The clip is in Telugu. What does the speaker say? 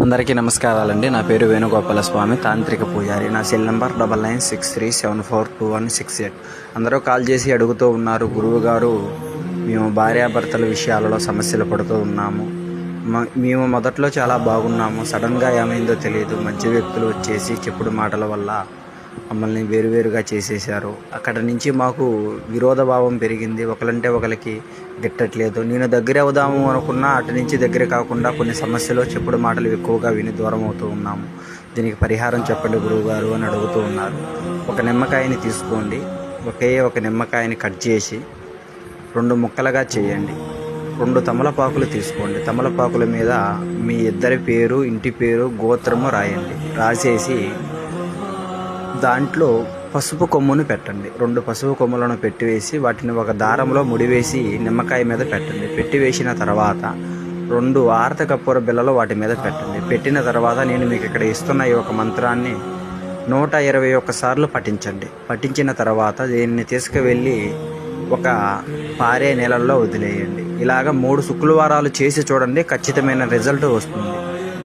అందరికీ నమస్కారాలండి. నా పేరు వేణుగోపాల స్వామి, తాంత్రిక పూజారి. నా సెల్ నెంబర్ 9963742168. అందరూ కాల్ చేసి అడుగుతూ ఉన్నారు, గురువు గారు మేము భార్యాభర్తల విషయాలలో సమస్యలు పడుతూ ఉన్నాము. మేము మొదట్లో చాలా బాగున్నాము, సడన్గా ఏమైందో తెలియదు. మధ్య వ్యక్తులు వచ్చేసి చెప్పుడు మాటల వల్ల మమ్మల్ని వేరువేరుగా చేసేశారు. అక్కడ నుంచి మాకు విరోధభావం పెరిగింది. ఒకరంటే ఒకరికి గిట్టట్లేదు. నేను దగ్గర అవుదాము అనుకున్నా అటు నుంచి దగ్గర కాకుండా కొన్ని సమస్యలు చెప్పుడు మాటలు ఎక్కువగా విని దూరం అవుతూ ఉన్నాము. దీనికి పరిహారం చెప్పండి గురువుగారు అని అడుగుతూ ఉన్నారు. ఒక నిమ్మకాయని తీసుకోండి. ఒక నిమ్మకాయని కట్ చేసి 2 ముక్కలుగా చేయండి. 2 తమలపాకులు తీసుకోండి. తమలపాకుల మీద మీ ఇద్దరి పేరు, ఇంటి పేరు, గోత్రము రాయండి. రాసేసి దాంట్లో పసుపు కొమ్మును పెట్టండి. 2 పసుపు కొమ్ములను పెట్టివేసి వాటిని ఒక దారంలో ముడివేసి నిమ్మకాయ మీద పెట్టండి. పెట్టివేసిన తర్వాత 2 ఆరత కర్పూర బిళ్ళలు వాటి మీద పెట్టండి. పెట్టిన తర్వాత నేను మీకు ఇక్కడ ఇస్తున్న ఈ ఒక మంత్రాన్ని 121 సార్లు పఠించండి. పఠించిన తర్వాత దీన్ని తీసుకువెళ్ళి ఒక పారే నీళ్ళల్లో వదిలేయండి. ఇలాగ 3 శుక్రవారాలు చేసి చూడండి, ఖచ్చితమైన రిజల్ట్ వస్తుంది.